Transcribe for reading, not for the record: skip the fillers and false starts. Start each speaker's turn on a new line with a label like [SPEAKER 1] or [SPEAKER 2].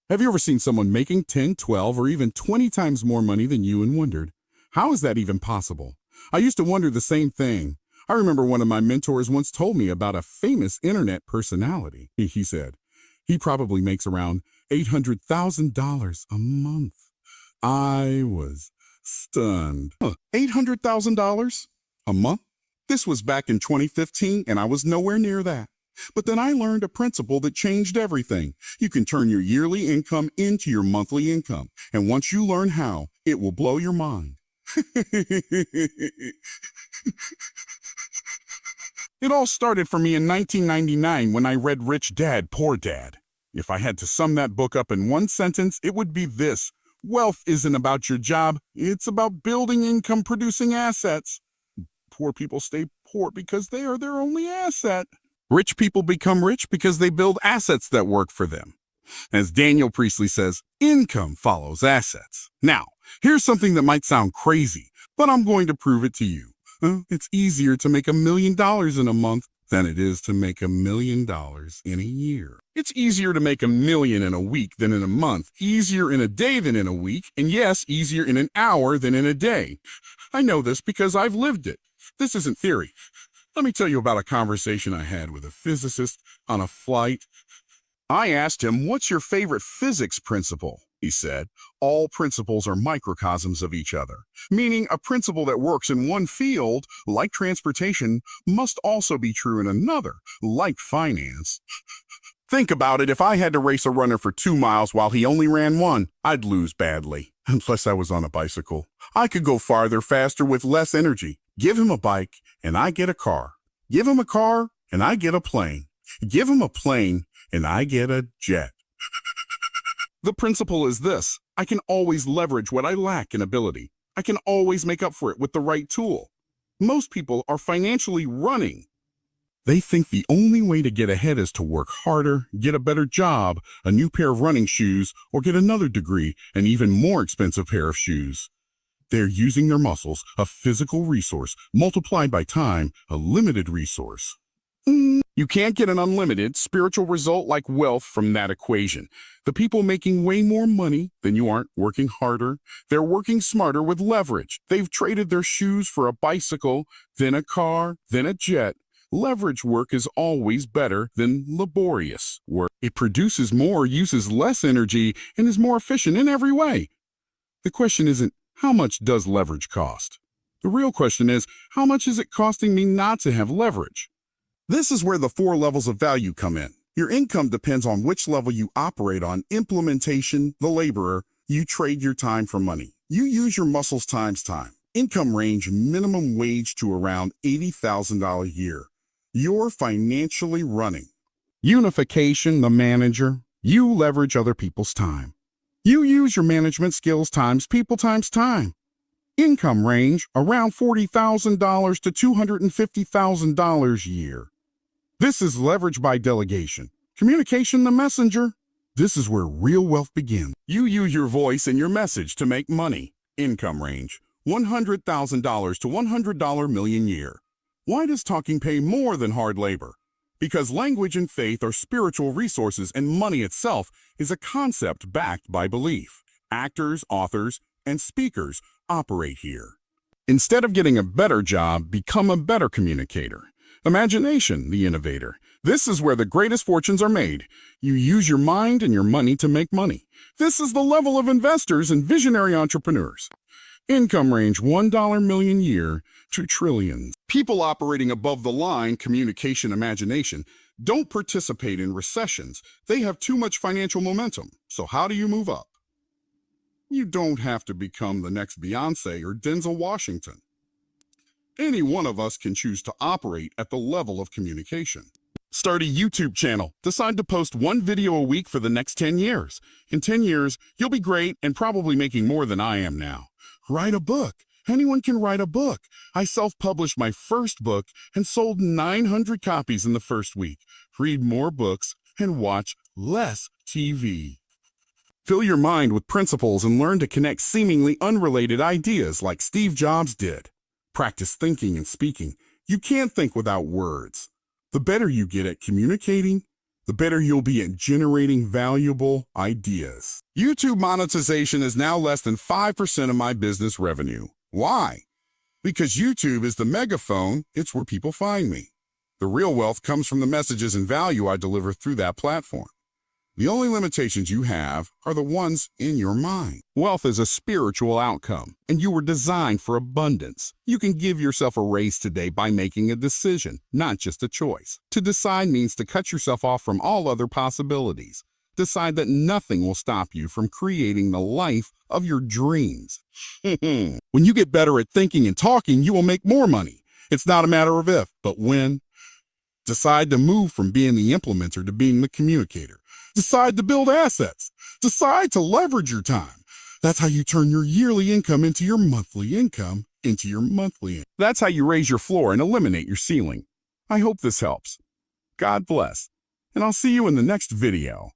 [SPEAKER 1] Have you ever seen someone making 10, 12, or even 20 times more money than you and wondered, how is that even possible? I used to wonder the same thing. I remember one of my mentors once told me about a famous internet personality. He said, he probably makes around $800,000 a month. I was stunned. $800,000 a month? This was back in 2015, and I was nowhere near that. But then I learned a principle that changed everything. You can turn your yearly income into your monthly income. And once you learn how, it will blow your mind. It all started for me in 1999 when I read Rich Dad, Poor Dad. If I had to sum that book up in one sentence, it would be this. Wealth isn't about your job. It's about building income-producing assets. Poor people stay poor because they are their only asset. Rich people become rich because they build assets that work for them. As Daniel Priestley says, income follows assets. Now, here's something that might sound crazy, but I'm going to prove it to you. It's easier to make $1 million in a month than it is to make $1 million in a year. It's easier to make $1 million in a week than in a month, easier in a day than in a week, and yes, easier in an hour than in a day. I know this because I've lived it. This isn't theory. Let me tell you about a conversation I had with a physicist on a flight. I asked him, what's your favorite physics principle? He said, all principles are microcosms of each other, meaning a principle that works in one field, like transportation, must also be true in another, like finance. Think about it. If I had to race a runner for 2 miles while he only ran 1, I'd lose badly, unless I was on a bicycle. I could go farther faster with less energy. Give him a bike, and I get a car. Give him a car, and I get a plane. Give him a plane, and I get a jet. The principle is this. I can always leverage what I lack in ability. I can always make up for it with the right tool. Most people are financially running. They think the only way to get ahead is to work harder, get a better job, a new pair of running shoes, or get another degree, an even more expensive pair of shoes. They're using their muscles, a physical resource, multiplied by time, a limited resource. You can't get an unlimited spiritual result like wealth from that equation. The people making way more money than you aren't working harder. They're working smarter with leverage. They've traded their shoes for a bicycle, then a car, then a jet. Leverage work is always better than laborious work. It produces more, uses less energy, and is more efficient in every way. The question isn't, how much does leverage cost? The real question is, how much is it costing me not to have leverage? This is where the 4 levels of value come in. Your income depends on which level you operate on. Implementation, the laborer, you trade your time for money. You use your muscles times time. Income range minimum wage to around $80,000 a year. You're financially running. Unification, the manager, you leverage other people's time. You use your management skills times people times time. Income range around $40,000 to $250,000 a year. This is leverage by delegation. Communication, the messenger. This is where real wealth begins. You use your voice and your message to make money. Income range $100,000 to $100 million a year. Why does talking pay more than hard labor? Because language and faith are spiritual resources, and money itself is a concept backed by belief. Actors, authors, and speakers operate here. Instead of getting a better job, become a better communicator. Imagination, the innovator. This is where the greatest fortunes are made. You use your mind and your money to make money. This is the level of investors and visionary entrepreneurs. Income range $1 million a year to trillions. People operating above the line, communication, imagination, don't participate in recessions. They have too much financial momentum. So how do you move up? You don't have to become the next Beyonce or Denzel Washington. Any one of us can choose to operate at the level of communication. Start a YouTube channel. Decide to post 1 video a week for the next 10 years. In 10 years, you'll be great and probably making more than I am now. Write a book. Anyone can write a book. I self-published my first book and sold 900 copies in the first week. Read more books and watch less TV. Fill your mind with principles and learn to connect seemingly unrelated ideas like Steve Jobs did. Practice thinking and speaking. You can't think without words. The better you get at communicating, the better you'll be at generating valuable ideas. YouTube monetization is now less than 5% of my business revenue. Why? Because YouTube is the megaphone, it's where people find me. The real wealth comes from the messages and value I deliver through that platform. The only limitations you have are the ones in your mind. Wealth is a spiritual outcome, and you were designed for abundance. You can give yourself a raise today by making a decision, not just a choice. To decide means to cut yourself off from all other possibilities. Decide that nothing will stop you from creating the life of your dreams. When you get better at thinking and talking, you will make more money. It's not a matter of if, but when. Decide to move from being the implementer to being the communicator. Decide to build assets. Decide to leverage your time. That's how you turn your yearly income into your monthly income into your monthly income. That's how you raise your floor and eliminate your ceiling. I hope this helps. God bless, and I'll see you in the next video.